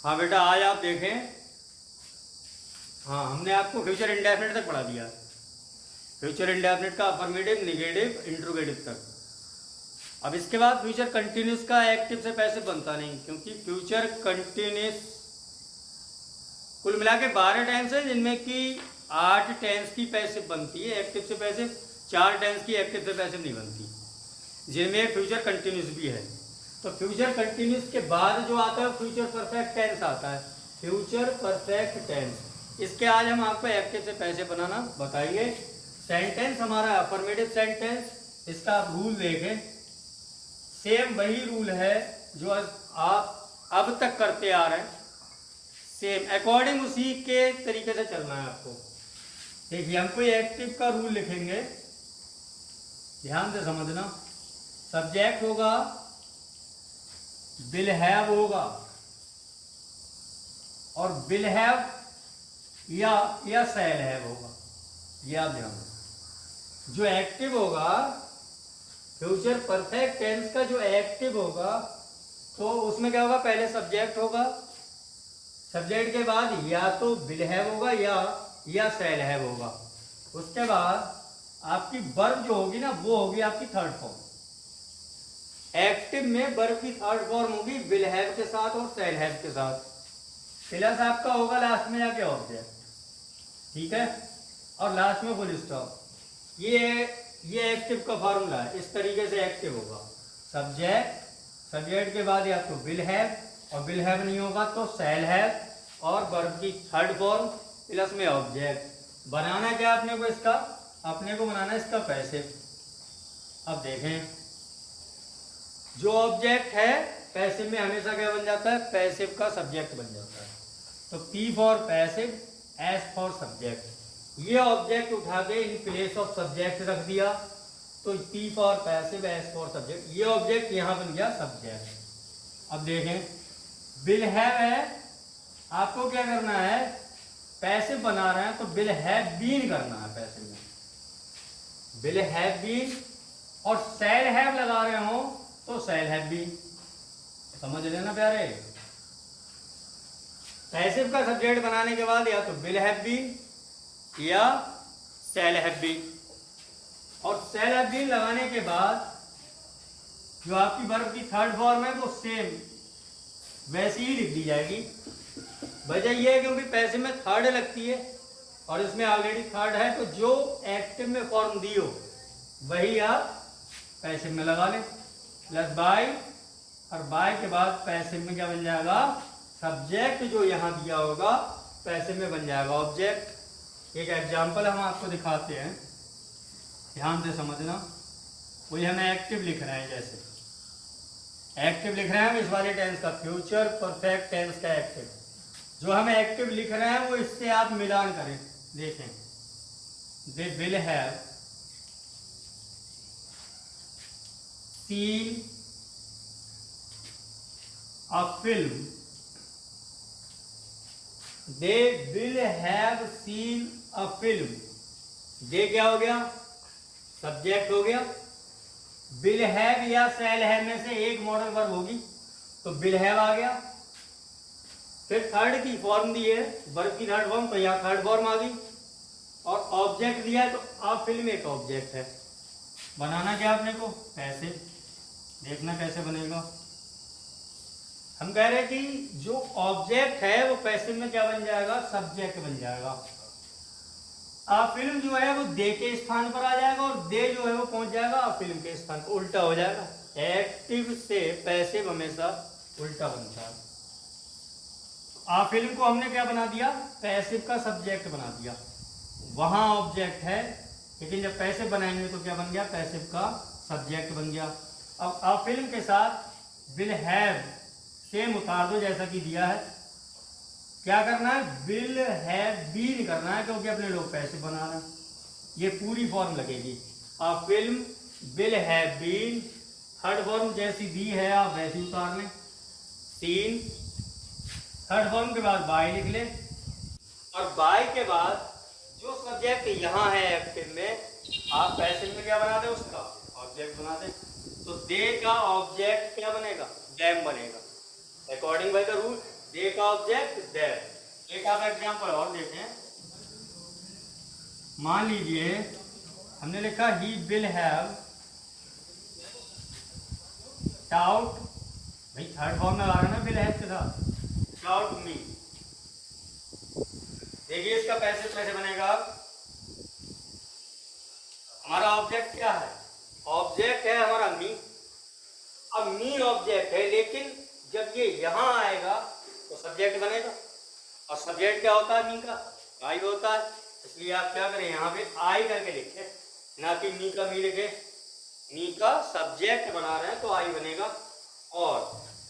हाँ बेटा, आज आप देखें। हाँ, हमने आपको फ्यूचर इंडेफिनिट तक पढ़ा दिया। फ्यूचर इंडेफिनिट का अफर्मेटिव, नेगेटिव, इंट्रोगेटिव तक। अब इसके बाद फ्यूचर कंटिन्यूस का एक्टिव से पैसे बनता नहीं, क्योंकि फ्यूचर कंटिन्यूस कुल मिला के 12 टेंस है, जिनमें कि 8 टेंस की पैसे बनती है एक्टिव से पैसे, 4 टेंस की एक्टिव से पैसे नहीं बनती, जिनमें फ्यूचर कंटिन्यूस भी है। तो फ्यूचर कंटिन्यूस के बाद जो आता है फ्यूचर परफेक्ट टेंस आता है। फ्यूचर परफेक्ट टेंस, इसके आज हम आपको एक्टिव से पैसे बनाना बताएंगे। सेंटेंस हमारा अफर्मेटिव सेंटेंस, इसका आप रूल देखें। सेम वही रूल है जो आप अब तक करते आ रहे हैं, सेम अकॉर्डिंग उसी के तरीके से चलना है आपको। देखिए, हम कोई एक्टिव का रूल लिखेंगे, ध्यान से समझना। सब्जेक्ट होगा, विल हैव होगा, और विल हैव या शैल हैव होगा। ये आप ध्यान दें। जो एक्टिव होगा, फ्यूचर परफेक्ट टेंस का जो एक्टिव होगा, तो उसमें क्या होगा, पहले सब्जेक्ट होगा, सब्जेक्ट के बाद या तो विल हैव होगा या शैल हैव होगा। उसके बाद आपकी वर्ब जो होगी ना, वो होगी आपकी थर्ड फॉर्म। एक्टिव में वर्ब की थर्ड फॉर्म होगी विल हैव के साथ और शैल हैव के साथ, प्लस आपका होगा लास्ट में जाके ऑब्जेक्ट। ठीक है, और लास्ट में फुल स्टॉप। ये एक्टिव का फॉर्मूला है। इस तरीके से एक्टिव होगा, सब्जेक्ट के बाद या तो विल हैव, और विल हैव नहीं होगा तो शैल हैव, और वर्ब की थर्ड फॉर्म प्लस में ऑब्जेक्ट। बनाना क्या अपने को, इसका अपने को बनाना इसका पैसिव। अब देखें, जो ऑब्जेक्ट है पैसिव में हमेशा क्या बन जाता है, पैसिव का सब्जेक्ट बन जाता है। तो P for passive, S for subject. ये ऑब्जेक्ट उठा के इन प्लेस ऑफ सब्जेक्ट रख दिया, तो P for passive, S for subject. ये ऑब्जेक्ट यहां बन गया सब्जेक्ट। अब देखें, विल हैव है, आपको क्या करना है, पैसिव बना रहे हैं तो विल हैव बीन करना है पैसिव में, विल हैव बीन। और शैल हैव लगा रहे हो तो शैल हैव बीन। समझ लेना प्यारे। पैसिव का सब्जेक्ट बनाने के बाद या तो विल हैव बीन या शैल हैव बीन। और शैल हैव बीन लगाने के बाद जो आपकी वर्ब की थर्ड फॉर्म है वो सेम वैसी ही लिख दी जाएगी। वजह यह है क्योंकि पैसिव में थर्ड लगती है और इसमें ऑलरेडी थर्ड है, तो जो एक्टिव में फॉर्म दी हो वही आप पैसिव में लगा लें, प्लस बाय, और बाय के बाद पैसिव में क्या बन जाएगा, सब्जेक्ट जो यहां दिया होगा पैसिव में बन जाएगा ऑब्जेक्ट। एक एग्जांपल हम आपको दिखाते हैं, ध्यान से समझना। वही हमें एक्टिव लिख रहे हैं, जैसे एक्टिव लिख रहे हैं हम इस वाले टेंस का, फ्यूचर परफेक्ट टेंस का एक्टिव। जो हमें एक्टिव लिख रहे हैं वो इससे आप मिलान करें। देखें, they will have seen a film, they will have seen a film. They क्या हो गया, सब्जेक्ट हो गया। विल हैव या शैल हैव में से एक मॉडल वर्ब होगी, तो विल हैव आ गया। फिर थर्ड की फॉर्म दी है, वर्ब की थर्ड फॉर्म, तो यहाँ थर्ड फॉर्म आ गई। और ऑब्जेक्ट दिया है, तो अ फिल्म एक ऑब्जेक्ट है। बनाना क्या अपने को, पैसिव। देखना कैसे बनेगा। हम कह रहे हैं कि जो ऑब्जेक्ट है वो पैसिव में क्या बन जाएगा, सब्जेक्ट बन जाएगा। आ फिल्म जो है वो दे के स्थान पर आ जाएगा, और दे जो है वो पहुंच जाएगा आ फिल्म के स्थान पर, उल्टा हो जाएगा। एक्टिव से पैसिव हमेशा उल्टा बनता है। आ फिल्म को हमने क्या बना दिया, पैसिव का सब्जेक्ट बना दिया। वहां ऑब्जेक्ट है, लेकिन जब पैसिव बनाएंगे तो क्या बन गया, पैसिव का सब्जेक्ट बन गया। अब आ फिल्म के साथ विल हैव सेम उतार दो जैसा कि दिया है। क्या करना है, विल हैव बीन करना है, क्योंकि अपने लोग पैसिव बना रहे हैं। ये पूरी फॉर्म लगेगी। A film will have been, third form जैसी दी है आप वैसी उतार लें। सीन, थर्ड फॉर्म के बाद बाय लिख लें, और बाय के बाद जो सब्जेक्ट यहाँ है एक्टिव में, आप पैसिव में क्या बना दें, उसका ऑब्जेक्ट बना दें। तो दे का ऑब्जेक्ट क्या बनेगा, डैम बनेगा, अकॉर्डिंग बाय द रूल। दे का ऑब्जेक्ट देयर। एक आप एग्जांपल और देखें, मान लीजिए हमने लिखा ही विल हैव टाउट, भाई थर्ड फॉर्म में आ रहा है ना विल हैव के साथ, टाउट मी। देखिए इसका पैसिव कैसे बनेगा। हमारा ऑब्जेक्ट क्या है, ऑब्जेक्ट है हमारा मी। अब मी ऑब्जेक्ट है, लेकिन जब ये यहां आएगा तो सब्जेक्ट बनेगा, और सब्जेक्ट क्या होता है, मी का आई होता है। इसलिए आप क्या करें, यहाँ पे आई करके लिखे, ना कि मी का मी लिखे। मी का सब्जेक्ट बना रहे हैं तो आई बनेगा। और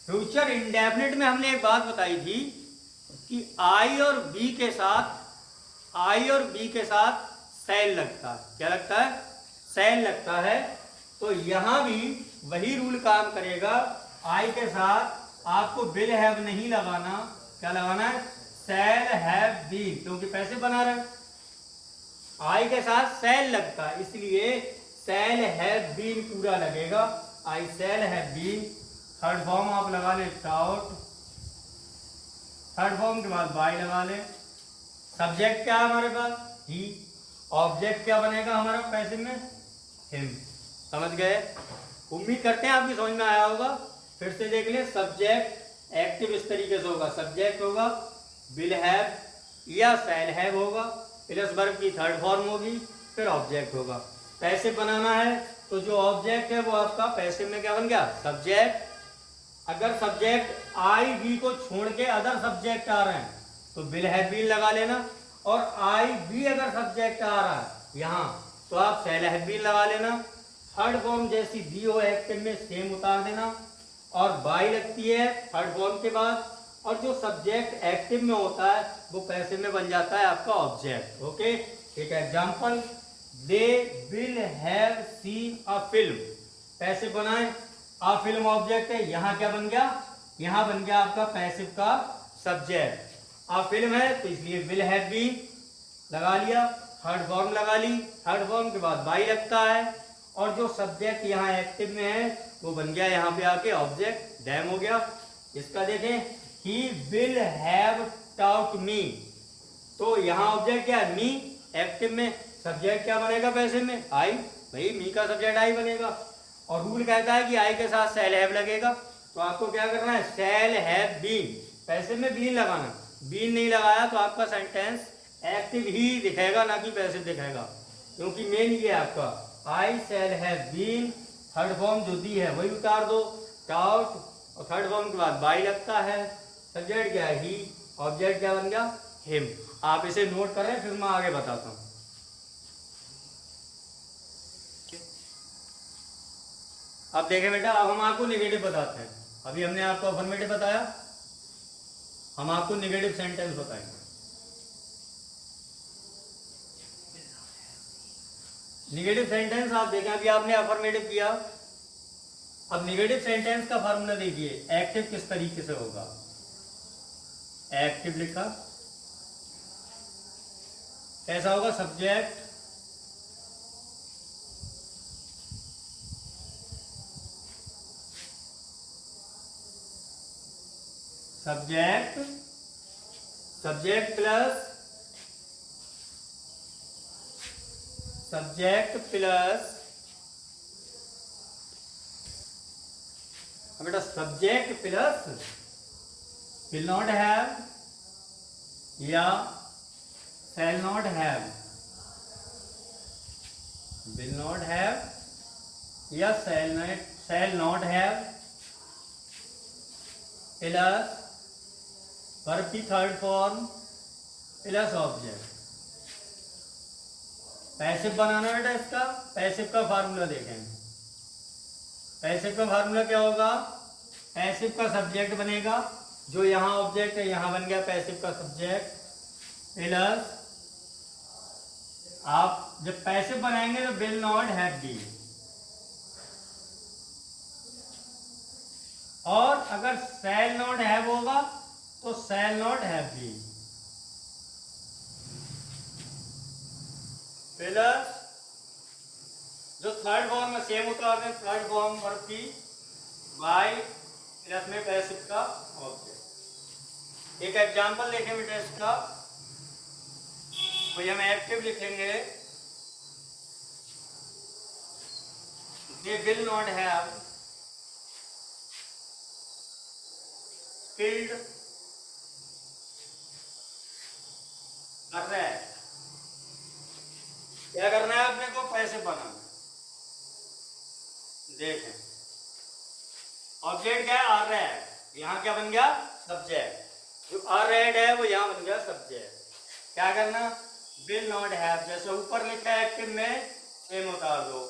फ्यूचर इंडेफिनिट में हमने एक बात बताई थी कि आई और बी के साथ, आई और बी के साथ सेल लगता है। क्या लगता है, सेल लगता है। तो यहां भी वही रूल काम करेगा। आई के साथ आपको विल हैव नहीं लगाना, क्या लगाना है, सेल हैव बीन, क्योंकि पैसे बना रहे हैं। आई के साथ सेल लगता है, इसलिए सेल हैव बीन पूरा लगेगा। I shall have been. Third form आप लगा लें टाउट, थर्ड फॉर्म के बाद बाय लगा लें। सब्जेक्ट क्या है हमारे पास, ही। ऑब्जेक्ट क्या बनेगा हमारा पैसे में, हिम। समझ गए। उम्मीद करते हैं आपकी समझ में आया होगा। फिर से देख लें, सब्जेक्ट एक्टिव इस तरीके से होगा, सब्जेक्ट होगा, विल हैव या सेल हैव होगा, प्लस वर्ब की थर्ड फॉर्म होगी, फिर ऑब्जेक्ट होगा। पैसे बनाना है तो जो ऑब्जेक्ट है वो आपका पैसे में क्या बन गया, सब्जेक्ट। अगर सब्जेक्ट आई बी को छोड़ के अदर सब्जेक्ट आ रहे हैं तो विल हैव बीन लगा लेना, और आई बी अगर सब्जेक्ट आ रहा है यहाँ तो आप सेल हैव बीन लगा लेना। थर्ड फॉर्म जैसी बी हो एक्टिव में सेम उतार देना, और बाई लगती है थर्ड फॉर्म के बाद, और जो सब्जेक्ट एक्टिव में होता है वो पैसे में बन जाता है आपका ऑब्जेक्ट। ओके, एक example, they will have seen a film. Passive बनाए, अ फिल्म ऑब्जेक्ट है, यहाँ क्या बन गया, यहाँ बन गया आपका पैसिव का सब्जेक्ट। अ फिल्म है तो इसलिए विल हैव बीन लगा लिया, थर्ड फॉर्म लगा ली, थर्ड फॉर्म के बाद बाई लगता है, और जो सब्जेक्ट यहाँ एक्टिव में है वो बन गया यहाँ पे आके ऑब्जेक्ट, डैम हो गया। इसका देखें, ही विल हैव टाउट मी, तो यहाँ ऑब्जेक्ट क्या है, मी, एक्टिव में सब्जेक्ट क्या बनेगा पैसे में, आई। भाई मी का सब्जेक्ट आई बनेगा, और रूल कहता है कि आई के साथ सेल हैव लगेगा। तो आपको क्या करना है, सेल हैव बीन, पैसे में बीन लगाना। बीन नहीं लगाया तो आपका सेंटेंस एक्टिव ही दिखेगा, ना कि पैसिव दिखेगा, क्योंकि मेन ये आपका I shall have been. Third form जो दी है वही उतार दो, टाउट, और थर्ड फॉर्म के बाद बाई लगता है। सब्जेक्ट क्या है, ही, ऑब्जेक्ट क्या बन गया, हिम। आप इसे नोट करें, फिर मैं आगे बताता हूं। अब देखें बेटा, अब हम आपको नेगेटिव बताते हैं। अभी हमने आपको अफर्मेटिव बताया, हम आपको नेगेटिव सेंटेंस बताएंगे। नेगेटिव सेंटेंस आप देखें, अभी आपने अफर्मेटिव किया, अब नेगेटिव सेंटेंस का फार्मूला देखिए, एक्टिव किस तरीके से होगा। एक्टिव लिखा, कैसा होगा, subject subject subject plus subject plus, बेटा subject plus will not have या shall not have, will not have या shall not have, plus verb की third form plus object. Passive बनाना बेटा, इसका पैसिव का फार्मूला देखें। पैसिव का फार्मूला क्या होगा, पैसिव का सब्जेक्ट बनेगा, जो यहाँ ऑब्जेक्ट है यहाँ बन गया पैसिव का सब्जेक्ट, प्लस आप जब पैसिव बनाएंगे तो विल नॉट हैव बीन, और अगर शैल नॉट हैव होगा तो shall not have been, plus जो थर्ड फॉर्म में सेम उतार दें, थर्ड फॉर्म वर्ब की बाय, प्लस में पैसिव का ऑब्जेक्ट। एक एग्जाम्पल देखें बेटा इसका, कोई हम एक्टिव लिखेंगे, they will not have filled कर रहा है। क्या करना है अपने को, पैसे बनाना। देखें ऑब्जेक्ट क्या है, आर रेड, यहाँ क्या बन गया, सब्जेक्ट। जो आर रेड है वो यहाँ बन गया सब्जेक्ट। क्या करना, विल नॉट हैव, जैसे ऊपर लिखा है एक्टिव में सेम उतार दो।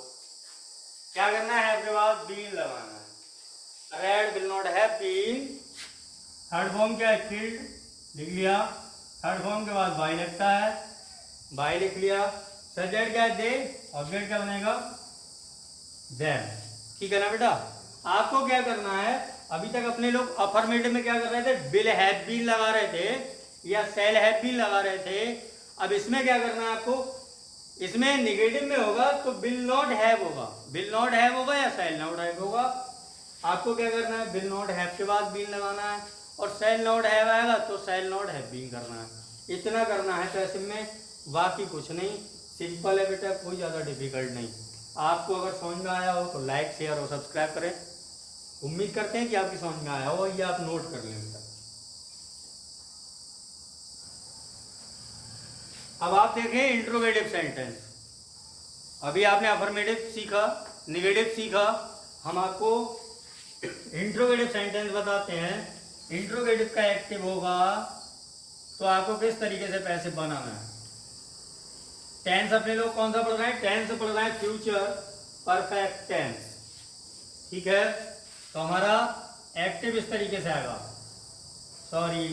क्या करना है, हैव के बाद बीन लगाना है। Read will not have been, third form क्या है, फील्ड, लिख लिया। थर्ड फॉर्म के बाद बाई लगता है, बाई लिख लिया। सब्जेक्ट क्या है, दे, ऑब्जेक्ट क्या बनेगा, देम। ठीक है ना बेटा। आपको क्या करना है, अभी तक अपने लोग अफर्मेटिव में क्या कर रहे थे, विल हैव बीन लगा रहे थे या सेल हैव बीन लगा रहे थे। अब इसमें क्या करना है आपको, इसमें निगेटिव में होगा तो विल नॉट हैव होगा, विल नॉट हैव होगा या सेल नॉट हैव होगा। आपको क्या करना है, विल नॉट हैव के बाद बीन लगाना है, और सेल नॉट हैव आएगा तो सेल नॉट हैव बीन करना है। इतना करना है पैसिव में, बाकी कुछ नहीं, सिंपल है बेटा, कोई ज़्यादा डिफिकल्ट नहीं। आपको अगर समझ में आया हो तो लाइक शेयर और सब्सक्राइब करें। उम्मीद करते हैं कि आपकी समझ में आया हो, ये आप नोट कर लें बेटा। अब आप देखें इंट्रोगेटिव सेंटेंस। अभी आपने अफर्मेटिव सीखा, निगेटिव सीखा, हम आपको इंट्रोगेटिव सेंटेंस बताते हैं। इंट्रोगेटिव का एक्टिव होगा तो आपको किस तरीके से पैसे बनाना है। टेंस अपने लोग कौन सा पढ़ रहे हैं, टेंस पढ़ रहे हैं फ्यूचर परफेक्ट टेंस। ठीक है, तो हमारा एक्टिव इस तरीके से आएगा, सॉरी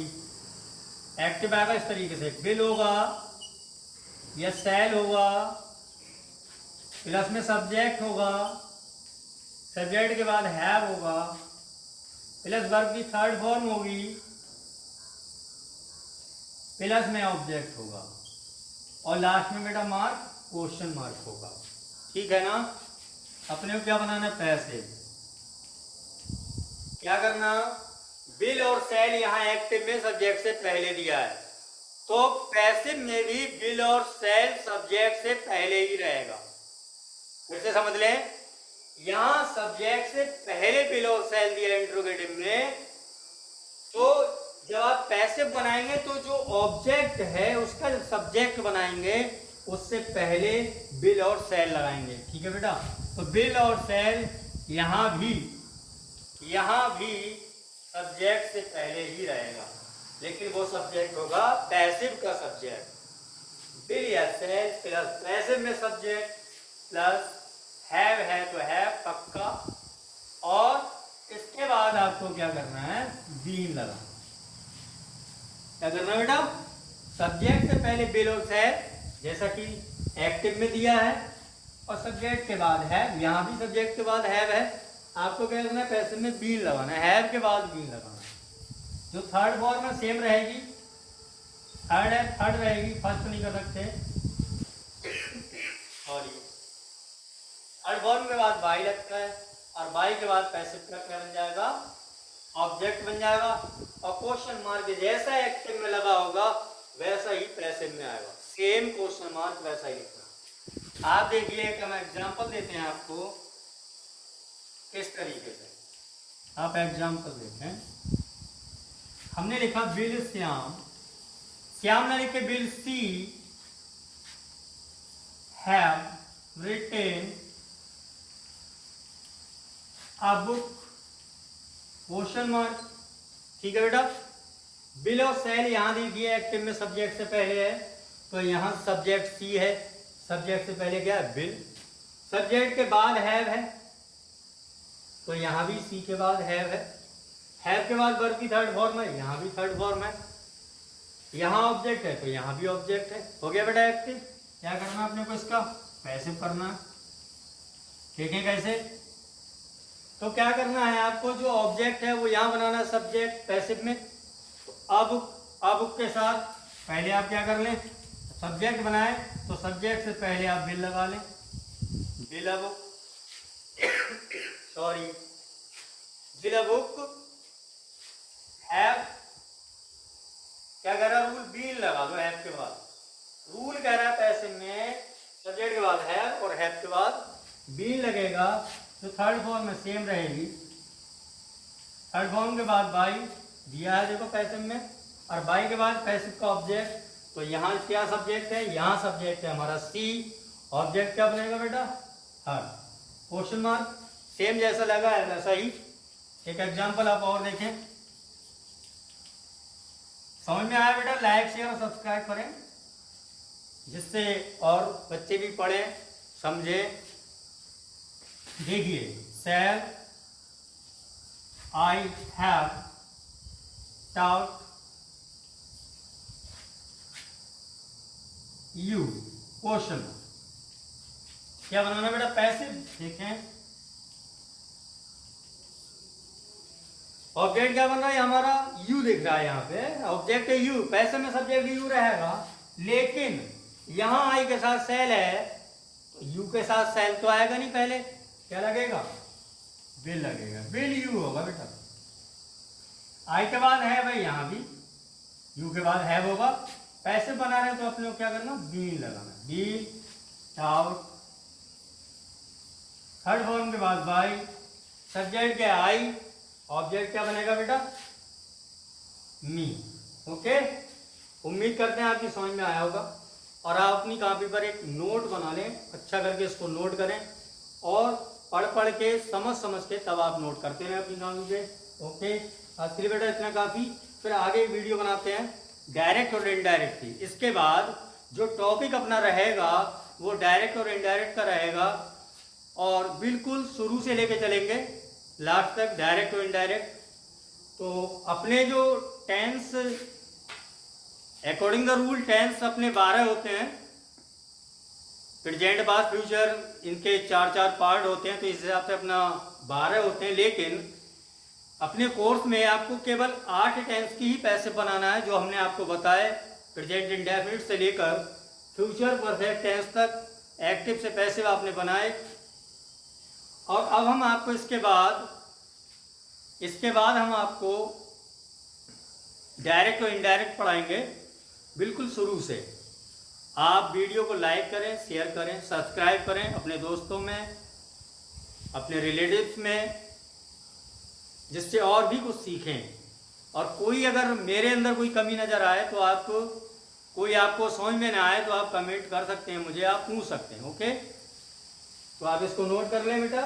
एक्टिव आएगा इस तरीके से, विल होगा या सेल होगा, प्लस में सब्जेक्ट होगा, सब्जेक्ट के बाद हैव होगा, प्लस वर्ब की थर्ड फॉर्म होगी, प्लस में ऑब्जेक्ट होगा, और लास्ट में बेटा मार्क क्वेश्चन मार्क होगा। ठीक है ना। अपने को क्या बनाना है, पैसे। क्या करना, विल और सेल यहाँ एक्टिव में सब्जेक्ट से पहले दिया है, तो पैसिव में भी विल और सेल सब्जेक्ट से पहले ही रहेगा। फिर से समझ लें, यहां सब्जेक्ट से पहले विल और सेल दिया इंट्रोगेटिव में, तो जब आप पैसिव बनाएंगे तो जो ऑब्जेक्ट है उसका जब सब्जेक्ट बनाएंगे उससे पहले विल और सेल लगाएंगे। ठीक है बेटा, तो विल और सेल यहां भी सब्जेक्ट से पहले ही रहेगा, लेकिन वो सब्जेक्ट होगा पैसिव का सब्जेक्ट। विल या सेल प्लस पैसिव में सब्जेक्ट प्लस हैव है तो हैव पक्का, और इसके बाद आपको क्या करना है, बीन लगाना। क्या करना है बेटा, सब्जेक्ट से पहले विल और सेल जैसा कि एक्टिव में दिया है, और सब्जेक्ट के बाद हैव, यहां भी सब्जेक्ट के बाद हैव है। आपको क्या करना है, पैसिव में बीन लगाना है, हैव के बाद बीन लगाना है। जो थर्ड फॉर्म में सेम रहेगी, थर्ड है थर्ड रहेगी, फर्स्ट नहीं कर सकते, सॉरी। थर्ड फॉर्म के बाद बाई लगता है, और बाई के बाद पैसिव का क्या बन जाएगा, ऑब्जेक्ट बन जाएगा, और क्वेश्चन मार्क जैसा एक्टिव में लगा होगा वैसा ही पैसिव में आएगा, सेम क्वेश्चन मार्क वैसा ही लिखना। आप देखिए, एक हम एग्जांपल देते हैं आपको किस तरीके से। आप एग्जांपल देखें, हमने लिखा विल श्याम, श्याम ने लिखे will see have written a book question mark. ठीक है बेटा, विल और सेल यहां दी गई है, एक्टिव में सब्जेक्ट से पहले है, तो यहां सब्जेक्ट सी है, सब्जेक्ट से पहले क्या है, विल, सब्जेक्ट के बाद हैव है, तो यहां भी सी के बाद हैव है के बाद वर्ब की थर्ड फॉर्म है, यहां भी थर्ड फॉर्म है, यहां ऑब्जेक्ट है तो यहां भी ऑब्जेक्ट है। हो गया बेटा एक्टिव। क्या करना अपने को, इसका पैसिव करना। ठीक है, कैसे, तो क्या करना है आपको, जो ऑब्जेक्ट है वो यहां बनाना है सब्जेक्ट पैसिव में। तो अब के साथ पहले आप क्या कर लें, सब्जेक्ट बनाए तो सब्जेक्ट से पहले आप विल लगा लें, will a book, sorry will a book have क्या कह रहा है रूल, बीन लगा दो हैव के बाद। रूल कह रहा है पैसिव में सब्जेक्ट के बाद हैव और हैव के बाद बीन लगेगा, तो थर्ड फॉर्म में सेम रहेगी। थर्ड फॉर्म के बाद बाई दिया है देखो पैसिव में, और बाई के बाद पैसिव का ऑब्जेक्ट, तो यहाँ क्या सब्जेक्ट है, यहाँ सब्जेक्ट है हमारा सी, ऑब्जेक्ट क्या बनेगा बेटा हर। क्वेश्चन मार्क सेम जैसा लगा है वैसा ही एक एग्जांपल आप और देखें। समझ में आया बेटा? लाइक शेयर और सब्सक्राइब करें जिससे और बच्चे भी पढ़ें समझे। देखिए shall I have taught you, question क्या बनाना बेटा पैसिव। देखें ऑब्जेक्ट क्या बन रहा है हमारा, यू दिख रहा है यहाँ पे, ऑब्जेक्ट है यू, पैसिव में सब्जेक्ट यू रहेगा, लेकिन यहां आई के साथ सेल है तो यू के साथ सेल तो आएगा नहीं, पहले क्या लगेगा विल लगेगा, विल यू होगा बेटा। आई के बाद है भाई, यहां भी यू के बाद है होगा। पैसे बना रहे हैं तो अपने को क्या करना, बीन लगाना, बीन आउट। थर्ड फॉर्म के बाद बाई, सब्जेक्ट क्या आई, ऑब्जेक्ट क्या बनेगा बेटा मी। ओके, उम्मीद करते हैं आपकी समझ में आया होगा, और आप अपनी कॉपी पर एक नोट बना लें, अच्छा करके इसको नोट करें और पढ़ पढ़ के समझ के तब आप नोट करते रहें अपनी कॉपी पे। ओके, आज के लिए बेटा इतना काफ़ी, फिर आगे एक वीडियो बनाते हैं डायरेक्ट और इनडायरेक्ट की। इसके बाद जो टॉपिक अपना रहेगा वो डायरेक्ट और इनडायरेक्ट का रहेगा, और बिल्कुल शुरू से लेके चलेंगे लास्ट तक डायरेक्ट और इनडायरेक्ट। तो अपने जो tense according the rule tense अपने 12 होते हैं, प्रेजेंट पास्ट फ्यूचर इनके 4 पार्ट होते हैं, तो इस हिसाब से अपना 12 होते हैं। लेकिन अपने कोर्स में आपको केवल 8 टेंस की ही पैसे बनाना है, जो हमने आपको बताए प्रेजेंट इंडेफिनिट से लेकर फ्यूचर परफेक्ट टेंस तक एक्टिव से पैसे आपने बनाए। और अब हम आपको इसके बाद हम आपको डायरेक्ट और इनडायरेक्ट पढ़ाएंगे बिल्कुल शुरू से। आप वीडियो को लाइक करें, शेयर करें, सब्सक्राइब करें अपने दोस्तों में, अपने रिलेटिव्स में, जिससे और भी कुछ सीखें। और कोई अगर मेरे अंदर कोई कमी नज़र आए तो आपको समझ में ना आए तो आप कमेंट कर सकते हैं, मुझे आप पूछ सकते हैं। ओके, तो आप इसको नोट कर लें बेटा।